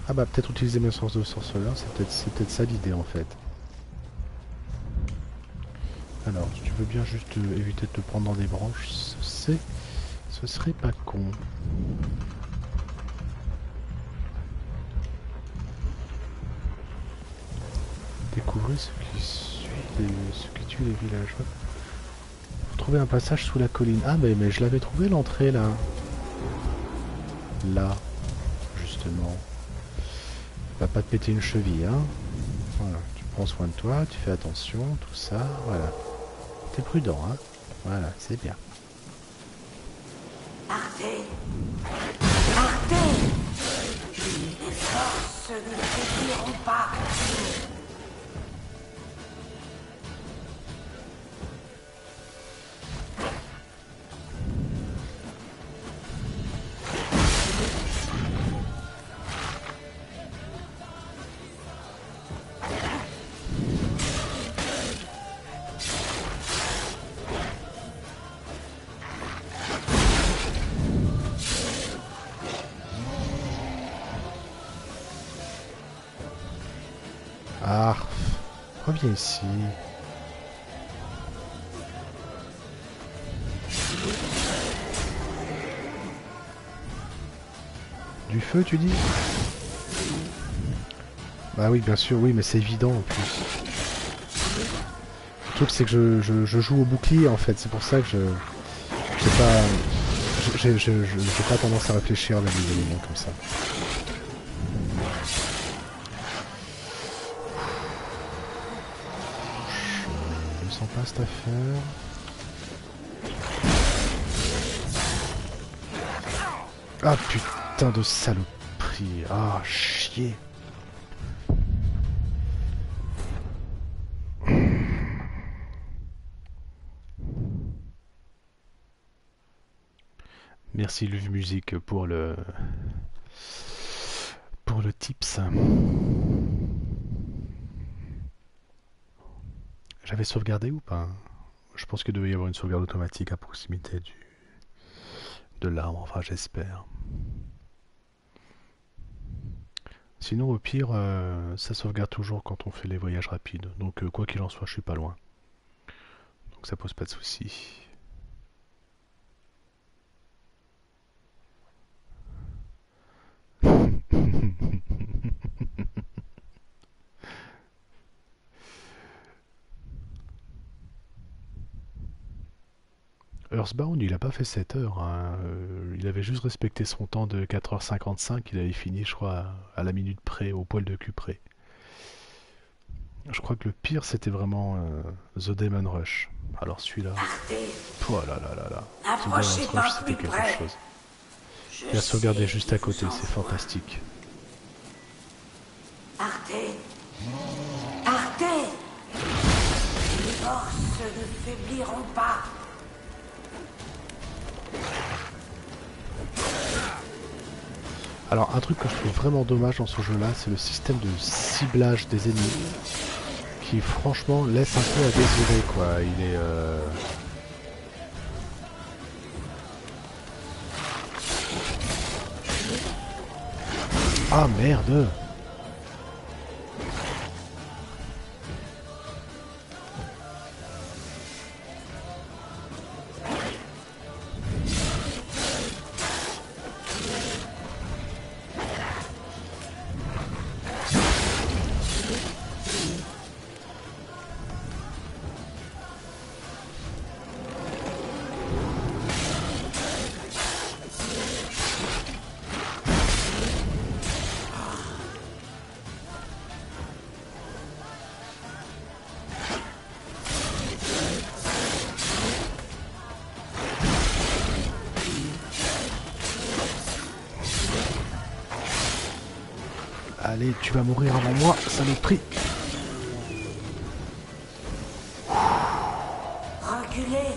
Ah bah peut-être utiliser mes sorts de sorceleur, c'est peut-être ça l'idée en fait. Alors, si tu veux bien juste éviter de te prendre dans des branches, ce serait pas con. Découvrez ce qui tue les villageois. Faut trouver un passage sous la colline. Ah mais je l'avais trouvé l'entrée là. Là, justement. Va pas te péter une cheville, hein. Voilà, tu prends soin de toi, tu fais attention, tout ça, voilà. T'es prudent, hein. Voilà, c'est bien. Partez! Partez! Les forces ne faibliront pas! Ah, reviens ici. Du feu, tu dis? Bah oui, bien sûr, oui, mais c'est évident en plus. Le truc, c'est que je joue au bouclier en fait, c'est pour ça que j'ai pas, j'ai pas tendance à réfléchir à la des éléments comme ça. Je ne sens pas cette affaire. Ah putain de saloperie. Ah chier. Merci Luv Music pour le tips. J'avais sauvegardé ou pas? Je pense qu'il devait y avoir une sauvegarde automatique à proximité de l'arbre, enfin j'espère. Sinon au pire, ça sauvegarde toujours quand on fait les voyages rapides. Donc quoi qu'il en soit, je suis pas loin. Donc ça pose pas de soucis. Earthbound, il a pas fait 7 heures, hein. Il avait juste respecté son temps de 4h55, il avait fini, je crois, à la minute près, au poil de cul près. Je crois que le pire, c'était vraiment The Demon Rush. Alors celui-là, Partez! oh là là là là. The Demon Approchez Rush, pas c'était plus quelque près! chose. Je Et à sauvegarder sais juste qui à vous côté, c'est envoie. fantastique. Partez! Partez! Les forces ne faibliront pas! Alors un truc que je trouve vraiment dommage dans ce jeu-là, c'est le système de ciblage des ennemis, qui franchement laisse un peu à désirer, quoi. Il est... Ah merde! Allez, tu vas mourir avant moi, saloperie! Reculez!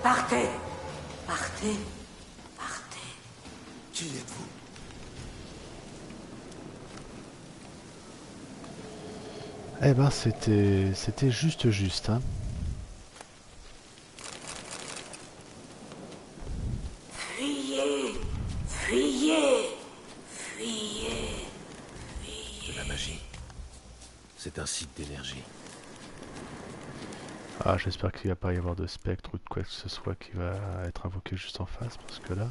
Partez! Partez! Partez! Qui êtes-vous? Eh ben, c'était juste, hein. Fuyez! Fuyez! Fuyez! de la magie. C'est un site d'énergie. Ah, j'espère qu'il va pas y avoir de spectre ou de quoi que ce soit qui va être invoqué juste en face, parce que là...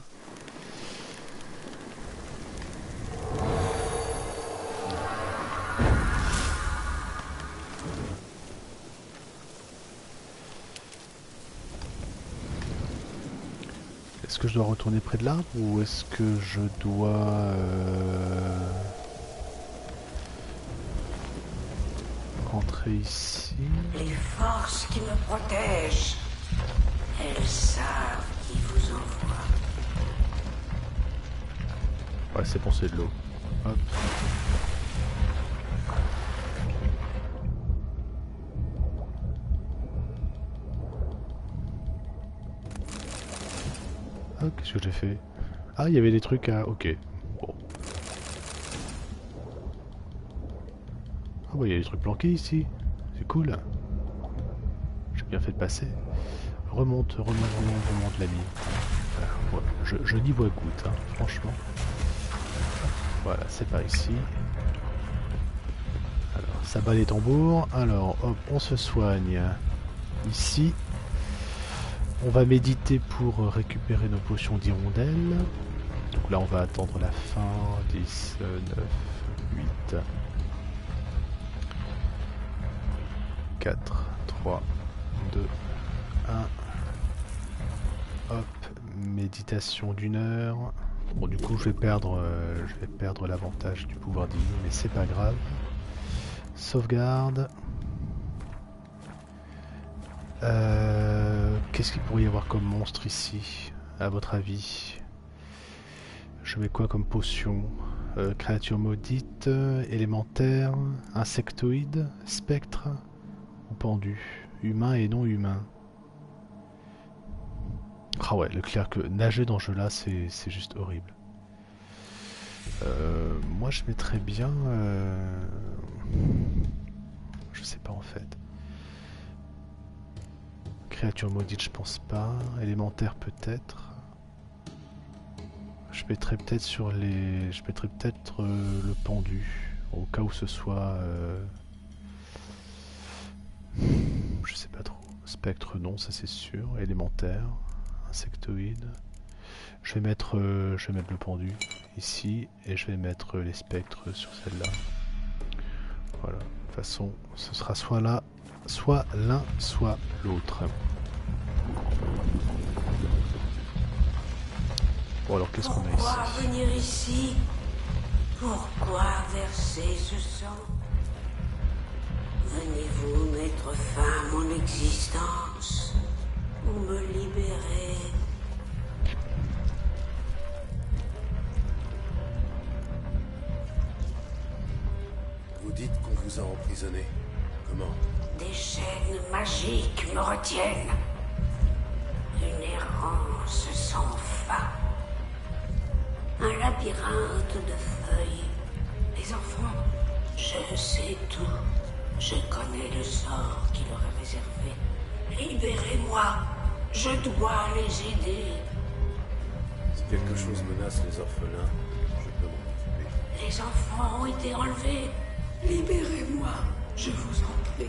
Est-ce que je dois retourner près de l'arbre ou est-ce que je dois rentrer ici? Les forces qui me protègent, elles savent qui vous envoie. Ouais, c'est bon, c'est de l'eau. Hop. Ah, qu'est-ce que j'ai fait? Ah, il y avait des trucs à... Ok. Bon. Ah bah, il y a des trucs planqués ici. C'est cool. J'ai bien fait de passer. Remonte, remonte l'ami. Ouais, je n'y vois goutte, hein, franchement. Voilà, c'est par ici. Alors, ça bat les tambours. Alors, hop, on se soigne. Ici. On va méditer pour récupérer nos potions d'hirondelle. Donc là, on va attendre la fin. 10, 9, 8, 4, 3, 2, 1. Hop, méditation d'1 heure. Bon, du coup, je vais perdre l'avantage du pouvoir divin, mais c'est pas grave. Sauvegarde. Qu'est-ce qu'il pourrait y avoir comme monstre ici, à votre avis? Je mets quoi comme potion? Créature maudite, élémentaire, insectoïde, spectre ou pendu? Humain et non humain. Ah ouais, le clair que nager dans ce jeu là, c'est juste horrible. Moi je mettrais bien... Je sais pas en fait. Créature maudite, je pense pas. Élémentaire peut-être. Je mettrais peut-être sur les... Je mettrais peut-être le pendu. Au cas où ce soit... Je sais pas trop. Spectre non, ça c'est sûr. Élémentaire. Insectoïde. Je vais mettre le pendu ici. Et je vais mettre les spectres sur celle-là. Voilà. De toute façon, ce sera soit là, soit l'un, soit l'autre. Bon alors qu'est-ce qu'on a ici? Pourquoi venir ici? Pourquoi verser ce sang? Venez-vous mettre fin à mon existence ou me libérer? Vous dites qu'on vous a emprisonné. Comment? Des chaînes magiques me retiennent. Une errance sans fin. Un labyrinthe de feuilles. Les enfants, je sais tout. Je connais le sort qui leur est réservé. Libérez-moi. Je dois les aider. Si quelque chose menace les orphelins, je peux m'en occuper. Les enfants ont été enlevés. Libérez-moi, je vous en prie.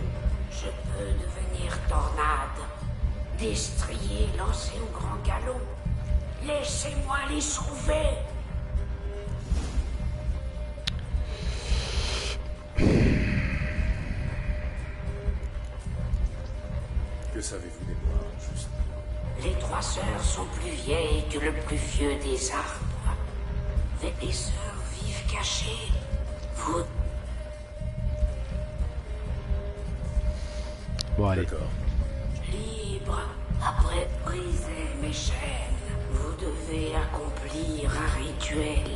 Je peux devenir tornade. Destrier lancé au grand galop. Laissez-moi les sauver. Que savez-vous des morts, juste? Les 3 sœurs sont plus vieilles que le plus vieux des arbres. Les sœurs vivent cachées. Vous... Bon allez. D'accord. Libre, après briser mes chaînes, vous devez accomplir un rituel.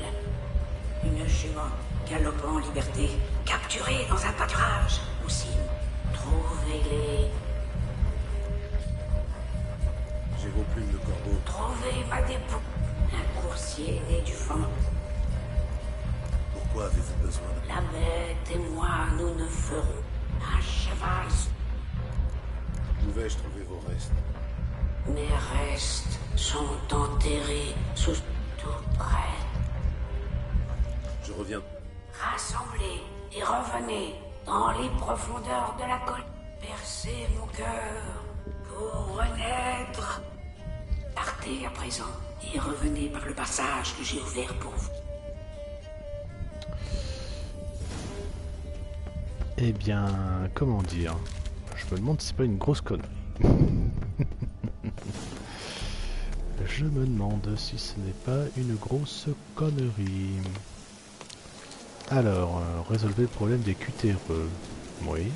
Une jument galopant en liberté, capturée dans un pâturage. Aussi, trouvez-les. J'ai vos plumes de corbeau. Trouvez ma dépôt. Un coursier né du vent. Pourquoi avez-vous besoin de... La bête et moi, nous ne ferons un cheval. Où vais-je trouver vos restes? Mes restes sont enterrés sous tout près. Je reviens. Rassemblés et revenez dans les profondeurs de la colline. Percez mon cœur pour renaître. Partez à présent et revenez par le passage que j'ai ouvert pour vous. Eh bien, comment dire? Je me demande si c'est pas une grosse connerie. Je me demande si ce n'est pas une grosse connerie. Alors, résolvez le problème des cutéreux. Oui.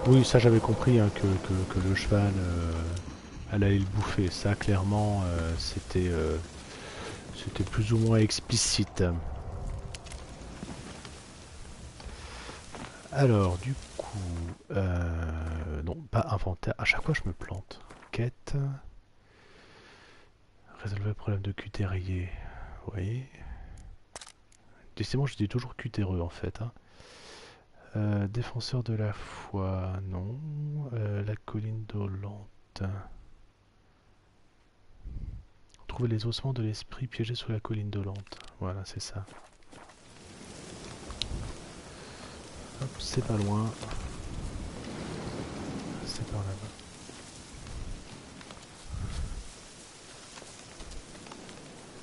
Oui, ça j'avais compris hein, que le cheval elle allait le bouffer. Ça clairement c'était plus ou moins explicite. Alors du coup, non pas inventaire. À chaque fois je me plante. Quête. Résolver le problème de cutérier. Oui. Décidément je dis toujours cutéreux en fait. Hein. Défenseur de la foi, non. La colline dolente. Trouver les ossements de l'esprit piégés sous la colline dolente. Voilà, c'est ça. Hop, c'est pas loin. C'est par là-bas.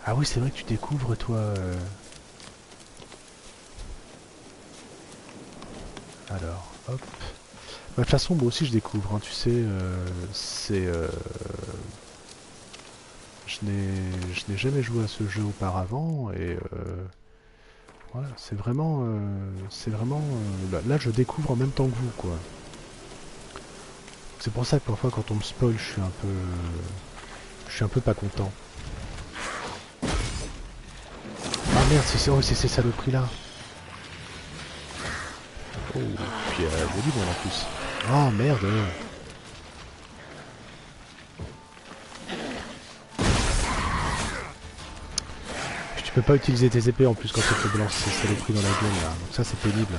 Ah oui, c'est vrai que tu découvres, toi. Alors, hop. Bah, de toute façon, moi aussi, je découvre. Hein, tu sais, c'est. Je n'ai jamais joué à ce jeu auparavant et voilà, c'est vraiment. Là, je découvre en même temps que vous, quoi. C'est pour ça que parfois, quand on me spoil, je suis un peu pas content. Ah merde, c'est ces saloperies là. Oh, puis joli bon en plus. Oh merde. Puis tu peux pas utiliser tes épées en plus quand tu te balances ces saloperies dans la gueule là. Donc ça c'est pénible.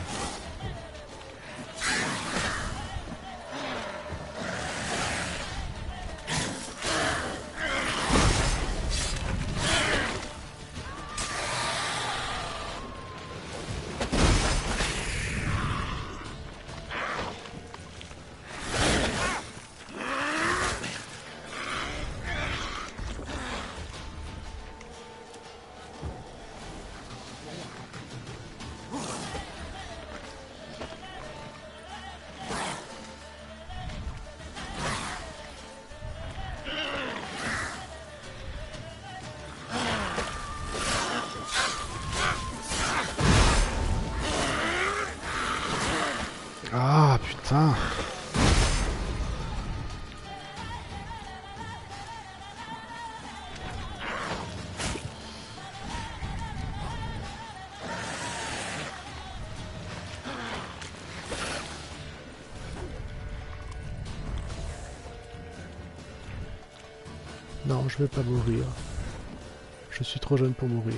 Ah putain. Non, je vais pas mourir. Je suis trop jeune pour mourir.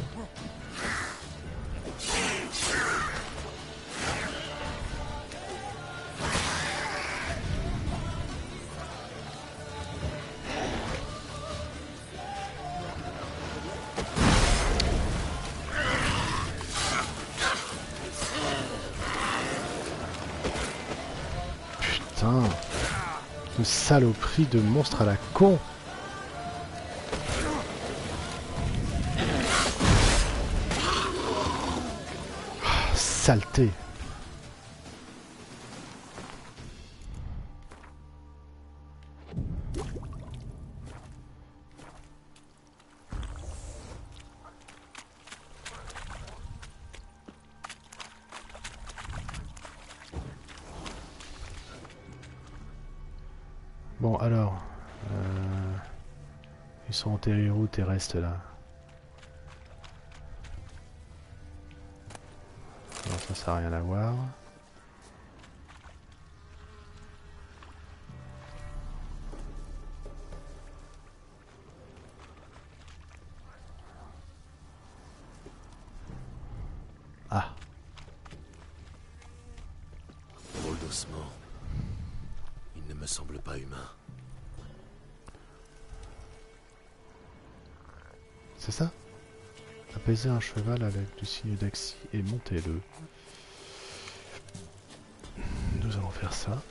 Putain. Une saloperie de monstre à la con. Saleté. Bon alors, ils sont enterrés où tes restes là? Non, ça n'a rien à voir. Ah, Drôle d'ossement. Il ne me semble pas humain. C'est ça? Apaiser un cheval à l'aide du signe d'Axi et montez-le. Nous allons faire ça.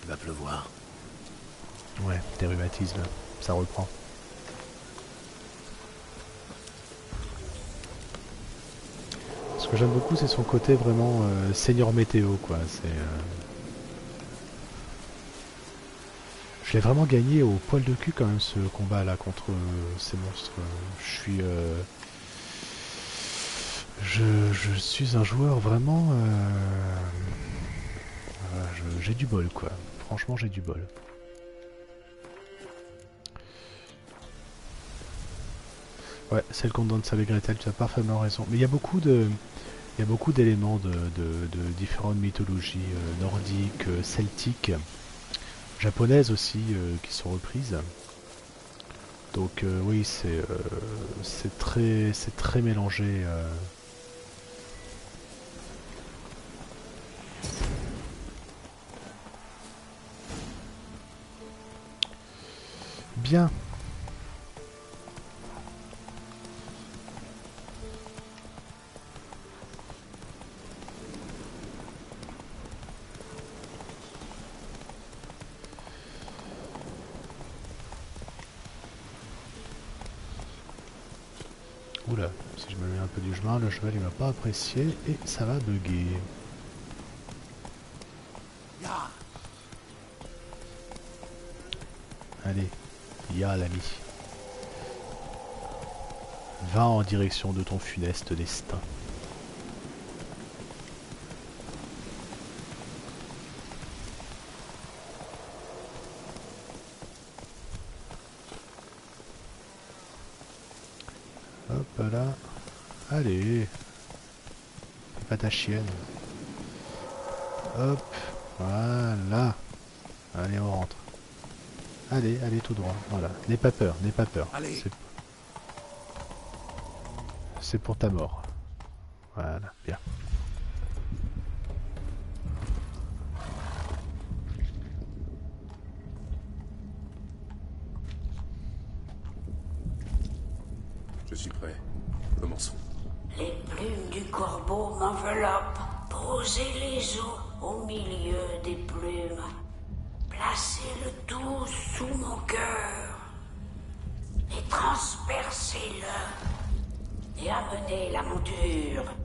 Il va pleuvoir. Ouais, des rhumatismes, ça reprend. Ce que j'aime beaucoup, c'est son côté vraiment seigneur météo, quoi. Je l'ai vraiment gagné au poil de cul quand même ce combat là contre ces monstres. Je suis un joueur vraiment. Voilà, j'ai du bol quoi. Franchement, j'ai du bol. Ouais, c'est le conte d'Hansel et Gretel, tu as parfaitement raison. Mais il y a beaucoup d'éléments de différentes mythologies nordiques, celtiques, japonaises aussi, qui sont reprises. Donc oui, c'est très mélangé. Bien. Oula, si je me mets un peu du chemin, le cheval il va pas apprécier et ça va bugger. Allez, ya l'ami. Va en direction de ton funeste destin. Hop là. Allez. Fais pas ta chienne. Hop. Voilà. Allez, on rentre. Allez, allez tout droit. Voilà. N'aie pas peur, n'aie pas peur. C'est pour ta mort. Voilà, bien. Je suis prêt. Commençons. Les plumes du corbeau m'enveloppent. Posez les os au milieu des plumes. Placez le tout sous mon cœur. Et transpercez-le. Et amenez la monture.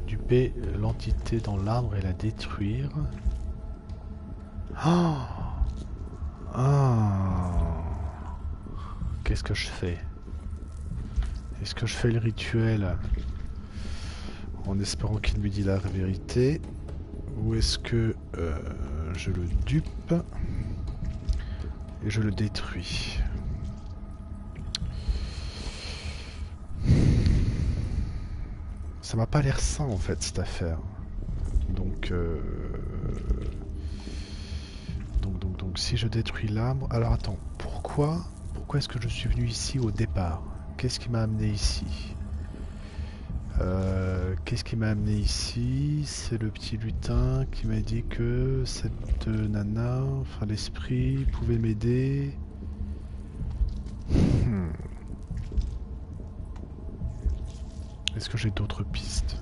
Duper l'entité dans l'arbre et la détruire. Oh ah. Qu'est-ce que je fais? Est-ce que je fais le rituel en espérant qu'il me dise la vérité? Ou est-ce que je le dupe et je le détruis? Ça m'a pas l'air sain en fait cette affaire. Donc si je détruis l'arbre... Alors attends, pourquoi est-ce que je suis venu ici au départ? Qu'est-ce qui m'a amené ici? Qu'est-ce qui m'a amené ici? C'est le petit lutin qui m'a dit que cette nana, enfin l'esprit, pouvait m'aider. Est-ce que j'ai d'autres pistes?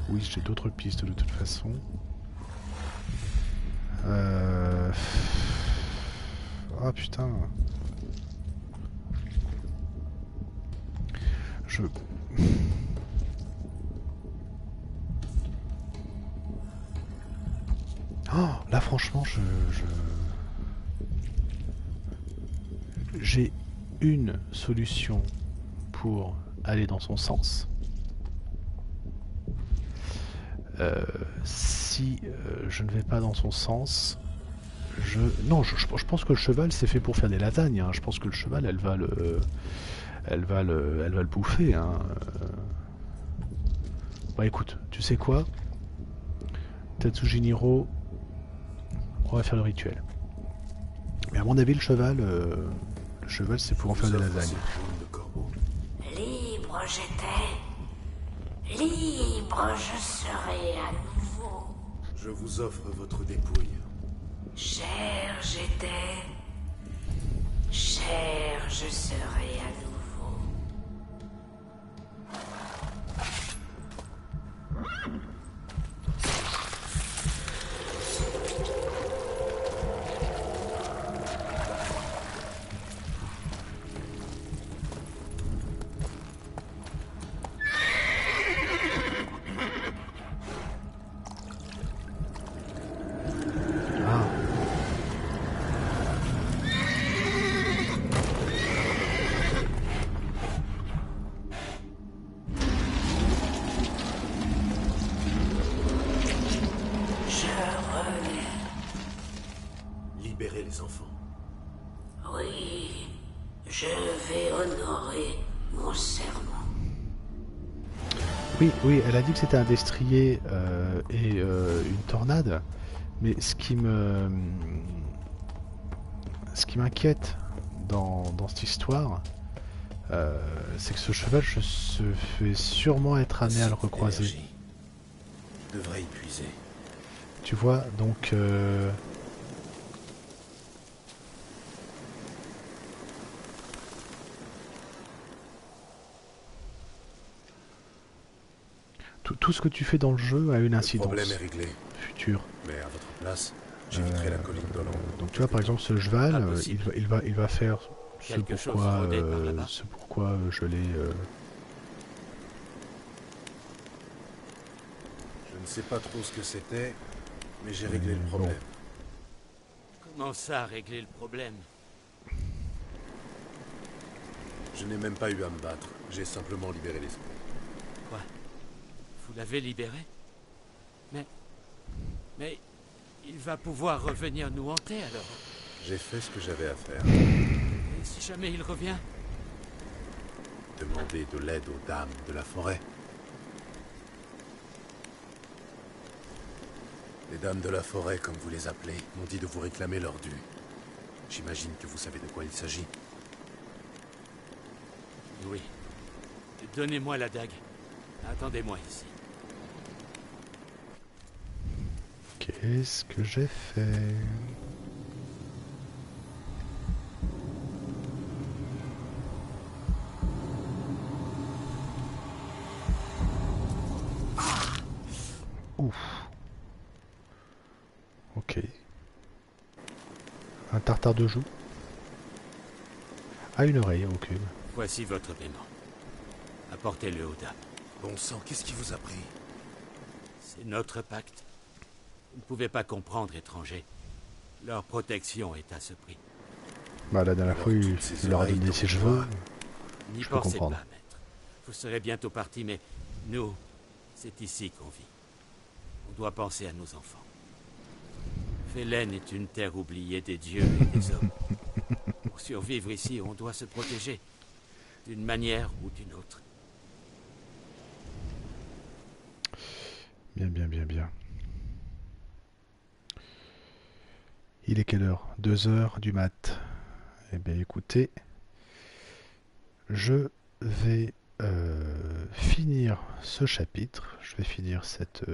Oui, j'ai d'autres pistes de toute façon. Ah putain. Oh, là franchement, j'ai une solution pour aller dans son sens. Si je ne vais pas dans son sens, non, je pense que le cheval c'est fait pour faire des lasagnes. Hein. Je pense que le cheval, elle va le bouffer. Hein. Bah écoute, tu sais quoi, Tatsujiniro, on va faire le rituel. Mais à mon avis, le cheval c'est pour en faire des lasagnes. Libre j'étais, libre je serai à nouveau. Je vous offre votre dépouille. Cher j'étais, cher je serai à nouveau. Ah, Je reviens. Libérez les enfants. Oui, je vais honorer mon serment. oui, oui, elle a dit que c'était un destrier et une tornade. Mais ce qui m'inquiète dans cette histoire, c'est que ce cheval se fait sûrement être amené à le recroiser. L'énergie devrait épuiser. Tu vois, donc tout ce que tu fais dans le jeu a une Le incidence problème est réglé. future. Mais à votre place, j'éviterai la colline d'Hollande. Donc tu vois, par exemple, ce cheval, Impossible. il va faire ce Quelque chose pourquoi, rôdait par là-bas. je l'ai... Je ne sais pas trop ce que c'était, mais j'ai réglé le problème. Comment ça, régler le problème? Je n'ai même pas eu à me battre. J'ai simplement libéré l'esprit. Quoi? Vous l'avez libéré? Mais... il va pouvoir revenir nous hanter, alors. J'ai fait ce que j'avais à faire. Et si jamais il revient? Demander de l'aide aux dames de la forêt. Les dames de la forêt, comme vous les appelez, m'ont dit de vous réclamer leur dû. J'imagine que vous savez de quoi il s'agit. Oui. Donnez-moi la dague. Attendez-moi ici. Qu'est-ce que j'ai fait? Ouf. Ok. Un tartare de joue. Ah, une oreille, ok. Voici votre paiement. Apportez-le aux dames. Bon sang, qu'est-ce qui vous a pris? C'est notre pacte. Vous ne pouvez pas comprendre, étranger. Leur protection est à ce prix. Bah, la dernière Alors, fois, toutes ces il leur a oreilles donné dont ses on cheveux. voit. N'y Je peux pensez comprendre. pas, maître. Vous serez bientôt parti, mais nous, c'est ici qu'on vit. On doit penser à nos enfants. Félène est une terre oubliée des dieux et des hommes. Pour survivre ici, on doit se protéger. D'une manière ou d'une autre. Bien, bien, bien, bien. Il est quelle heure? 2 heures du mat. Eh bien, écoutez, je vais finir ce chapitre. Je vais finir cette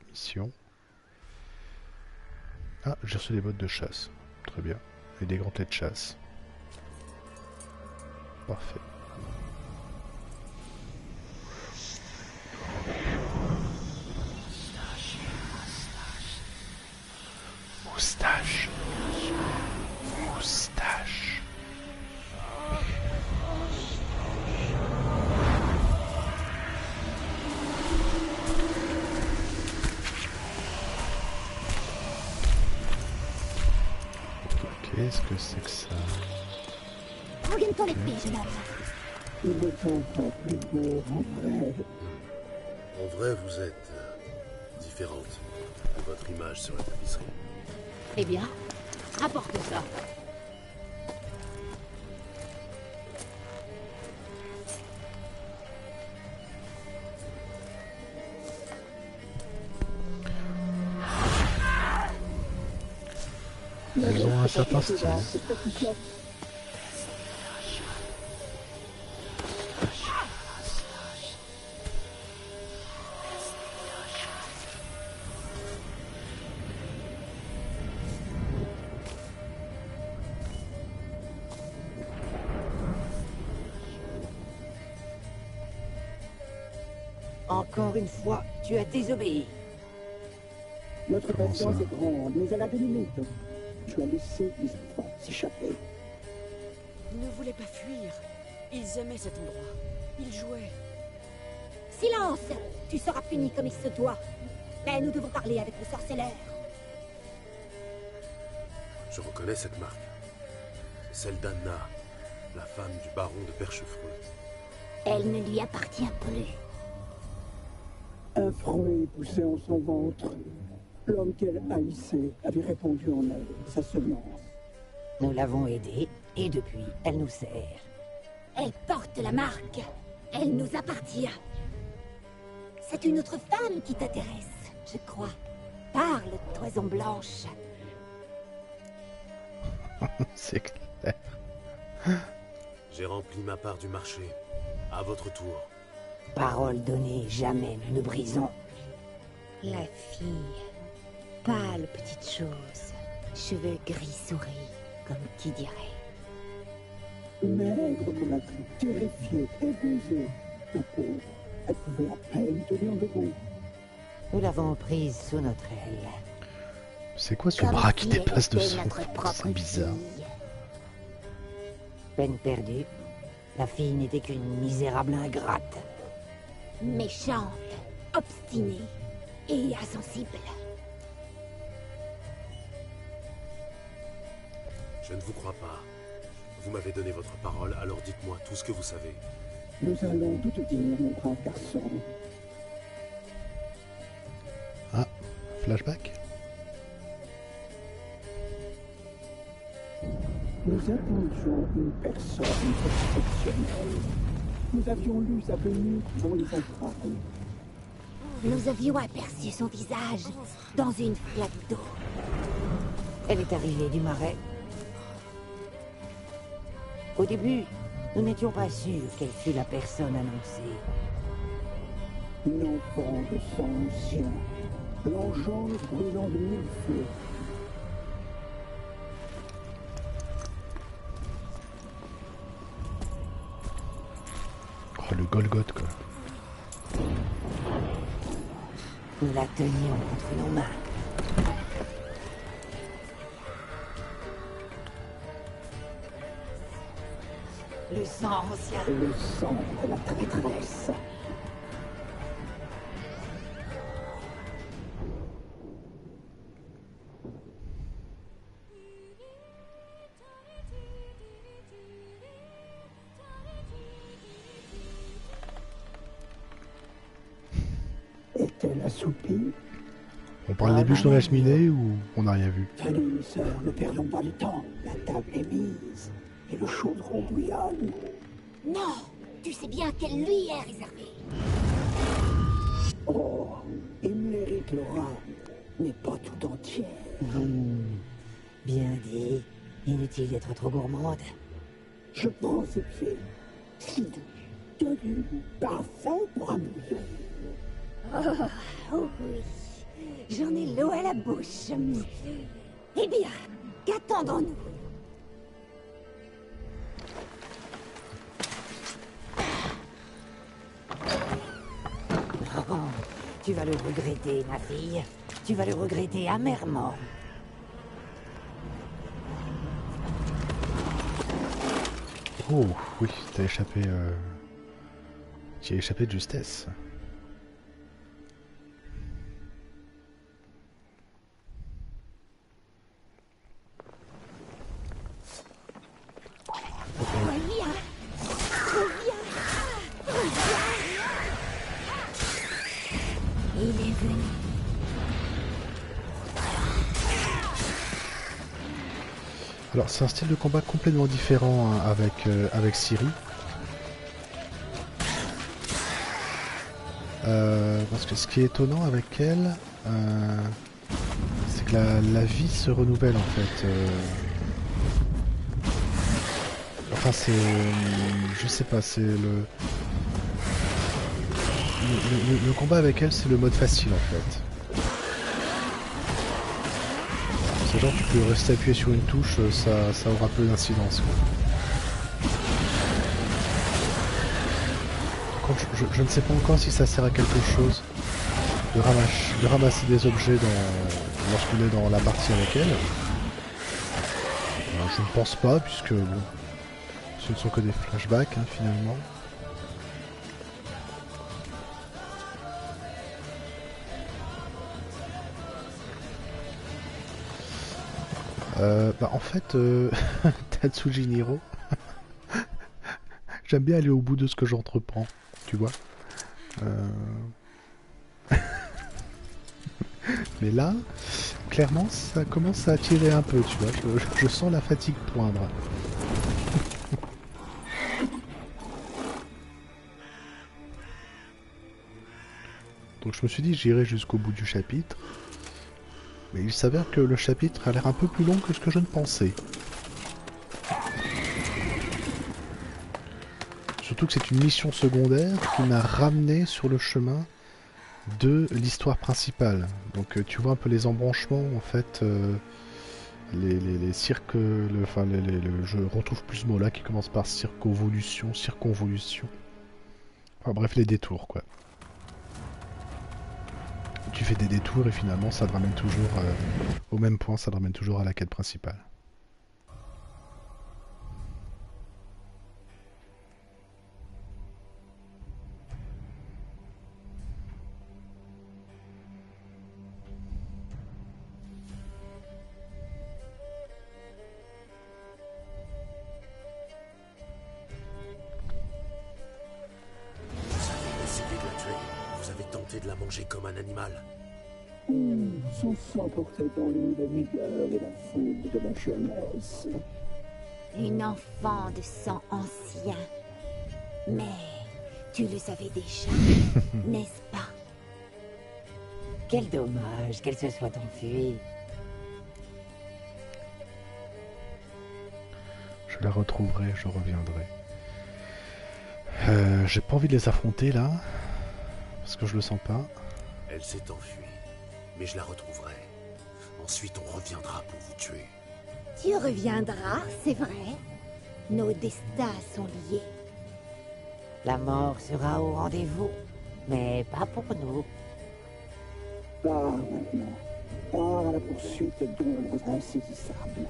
mission. Ah, j'ai reçu des bottes de chasse. Très bien. Et des gantelets de chasse. Parfait. Moustache. Moustache. Qu'est-ce que c'est que ça? En vrai, vous êtes différente de votre image sur la tapisserie. Eh bien, rapporte ça. Elles ont un certain style. Encore une fois, tu as désobéi. Notre Comment patience ça? est grande, mais elle a des limites. Tu as laissé les enfants s'échapper. Ils ne voulaient pas fuir. Ils aimaient cet endroit. Ils jouaient. Silence! Tu seras puni comme il se doit. Mais nous devons parler avec le sorceleur. Je reconnais cette marque. C'est celle d'Anna, la femme du baron de Perchefreux. Elle ne lui appartient plus. Un fruit poussait en son ventre. L'homme qu'elle haïssait avait répandu en elle sa semence. Nous l'avons aidée, et depuis, elle nous sert. Elle porte la marque. Elle nous appartient. C'est une autre femme qui t'intéresse, je crois. Parle, toison blanche. C'est clair. J'ai rempli ma part du marché. À votre tour. Parole donnée, jamais nous ne brisons. La fille. Pâle petite chose. Cheveux gris souris, comme qui dirait. Maigre comme un clou, terrifiée, épuisée. La pauvre, elle pouvait à peine tenir debout. Nous l'avons prise sous notre aile. C'est quoi ce Comme bras qui si elle dépasse de était son... notre propre C'est bizarre. fille. Peine perdue. La fille n'était qu'une misérable ingrate. Méchante, obstinée et insensible. Je ne vous crois pas. Vous m'avez donné votre parole, alors dites-moi tout ce que vous savez. Nous allons tout te dire, mon brave garçon. Ah, flashback. Nous attendions une personne exceptionnelle. Nous avions lu sa venue dans les entrailles. Nous avions aperçu son visage dans une flaque d'eau. Elle est arrivée du marais. Au début, nous n'étions pas sûrs qu'elle fût la personne annoncée. L'enfant de sang ancien, l'engeance brûlant de mille feux. Oh, le Golgoth, quoi. Nous la tenions entre nos mains. Le sang ancien. Le sang de la traîtresse. Est-elle assoupie? On parle des bûches dans la cheminée ou on n'a rien vu? Venez, sœur, ne perdons pas de temps. La table est mise et le chaudron bouillonne. Non, tu sais bien qu'elle lui est réservée. Oh, Imleric Laura n'est pas tout entière. Bien dit. Inutile d'être trop gourmande. Je prends cette fille, si douce, tenue, parfait pour un bouillon. Oh oui, j'en ai l'eau à la bouche. Eh bien, qu'attendons-nous? Oh, tu vas le regretter, ma fille. Tu vas le regretter amèrement. Oh, oui, t'as échappé... Tu as échappé de justesse. Reviens, reviens, reviens. Il est venu. Alors, c'est un style de combat complètement différent hein, avec Ciri. Parce que ce qui est étonnant avec elle, c'est que la vie se renouvelle en fait. Enfin, c'est... je sais pas, c'est le combat avec elle, c'est le mode facile en fait. C'est genre tu peux rester appuyé sur une touche, ça aura peu d'incidence. contre, je ne sais pas encore si ça sert à quelque chose de ramasser des objets lorsqu'on est dans la partie avec elle. Je ne pense pas, puisque bon, ce ne sont que des flashbacks hein, finalement. En fait, Tatsuji Niro, j'aime bien aller au bout de ce que j'entreprends, tu vois. Mais là, clairement, ça commence à tirer un peu, tu vois. Je sens la fatigue poindre. Donc je me suis dit, j'irai jusqu'au bout du chapitre. Mais il s'avère que le chapitre a l'air un peu plus long que ce que je ne pensais. Surtout que c'est une mission secondaire qui m'a ramené sur le chemin de l'histoire principale. Donc tu vois un peu les embranchements en fait, les cirques, je retrouve plus ce mot là qui commence par circonvolution. Enfin bref, les détours quoi. Tu fais des détours et finalement ça te ramène toujours au même point, ça te ramène toujours à la quête principale. De la manger comme un animal. Son sang portait en lui la vigueur et la fougue de la jeunesse. Une enfant de sang ancien. Mais tu le savais déjà, n'est-ce pas? Quel dommage qu'elle se soit enfuie. Je la retrouverai, je reviendrai. J'ai pas envie de les affronter là. Parce que je le sens pas. Elle s'est enfuie, mais je la retrouverai. Ensuite, on reviendra pour vous tuer. Tu reviendras, c'est vrai. Nos destins sont liés. La mort sera au rendez-vous, mais pas pour nous. Pars maintenant. Pars à la poursuite d'ombres insaisissables.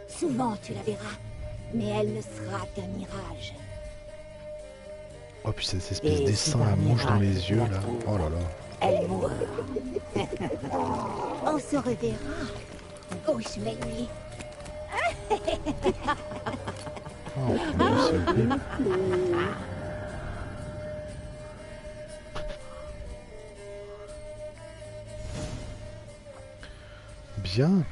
Souvent tu la verras, mais elle ne sera qu'un mirage. Oh puis cette espèce de dessin à mouche dans les yeux là. Oh là là. Elle mourra. On se reverra. Gauche nuit. Oh, c'est horrible. Bien.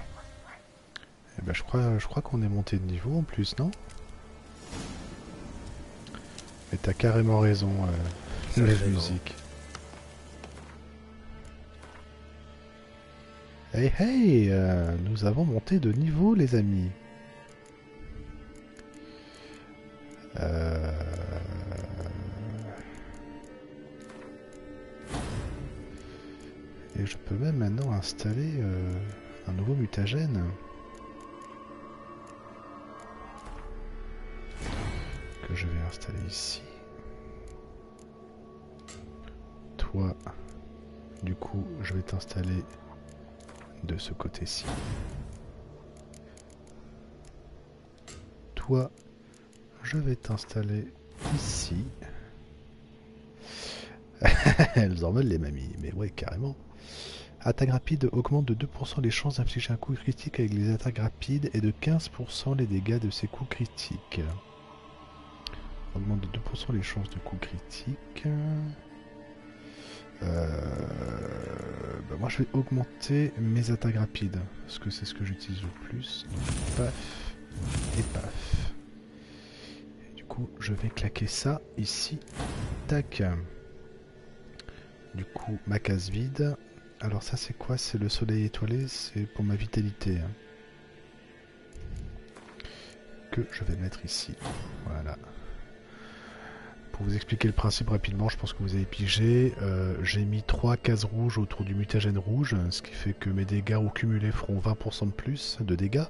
Eh ben, je crois qu'on est monté de niveau en plus, non? Et t'as carrément raison, la musique. Hey hey, nous avons monté de niveau les amis. Et je peux même maintenant installer un nouveau mutagène. Que je vais installer ici. Toi, du coup, je vais t'installer de ce côté-ci. Toi, je vais t'installer ici. Elles en veulent les mamies, mais ouais, carrément. Attaque rapide augmente de 2% les chances d'infliger un coup critique avec les attaques rapides et de 15% les dégâts de ces coups critiques. Augmente de 2% les chances de coups critiques. Moi je vais augmenter mes attaques rapides parce que c'est ce que j'utilise le plus. Paf et paf. Et du coup je vais claquer ça ici. Tac. Du coup ma case vide. Alors ça c'est quoi? C'est le soleil étoilé, c'est pour ma vitalité. Hein. Que je vais mettre ici. Voilà. Pour vous expliquer le principe rapidement, je pense que vous avez pigé. J'ai mis 3 cases rouges autour du mutagène rouge, ce qui fait que mes dégâts au cumulé feront 20% de plus de dégâts.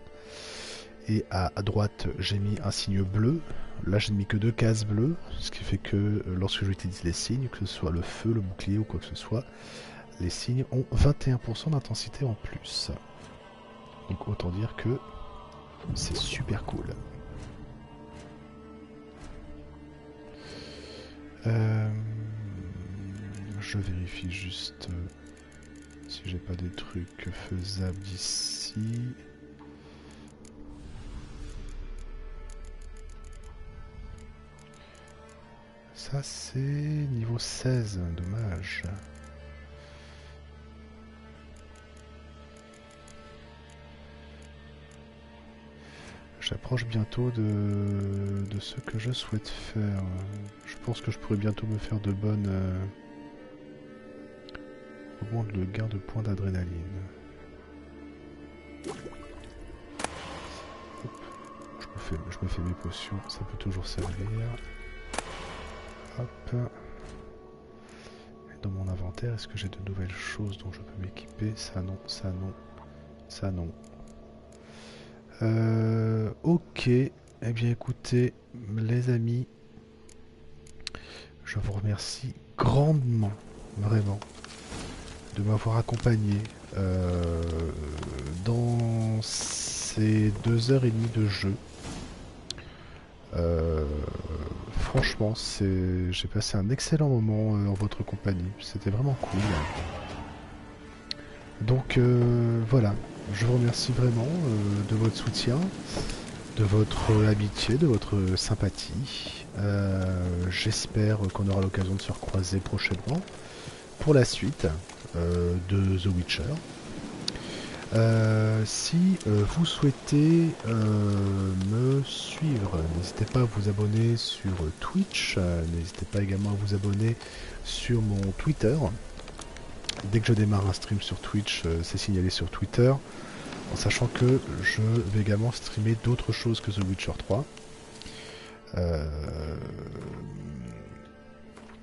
Et à droite, j'ai mis un signe bleu. Là, j'ai mis que 2 cases bleues, ce qui fait que lorsque j'utilise les signes, que ce soit le feu, le bouclier ou quoi que ce soit, les signes ont 21% d'intensité en plus. Donc autant dire que c'est super cool. Je vérifie juste si j'ai pas des trucs faisables d'ici. Ça c'est niveau 16, dommage. J'approche bientôt de ce que je souhaite faire. Je pense que je pourrais bientôt me faire de bonnes... augmente le gain de points d'adrénaline. Je me fais mes potions, ça peut toujours servir. Hop. Dans mon inventaire, est-ce que j'ai de nouvelles choses dont je peux m'équiper? Ça non, ça non, ça non. Ok. Eh bien écoutez, les amis, je vous remercie grandement, vraiment, de m'avoir accompagné dans ces 2h30 de jeu. Franchement, j'ai passé un excellent moment en votre compagnie. C'était vraiment cool. Donc voilà, je vous remercie vraiment de votre soutien, de votre amitié, de votre sympathie. J'espère qu'on aura l'occasion de se recroiser prochainement pour la suite de The Witcher. Si vous souhaitez me suivre, n'hésitez pas à vous abonner sur Twitch, n'hésitez pas également à vous abonner sur mon Twitter. Dès que je démarre un stream sur Twitch, c'est signalé sur Twitter, en sachant que je vais également streamer d'autres choses que The Witcher 3.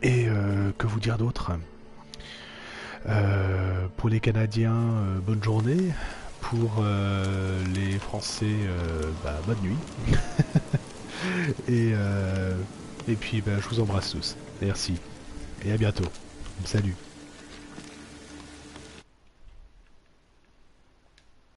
Que vous dire d'autre? Pour les Canadiens, bonne journée. Pour les Français, bonne nuit. Et puis je vous embrasse tous. Merci. Et à bientôt. Salut.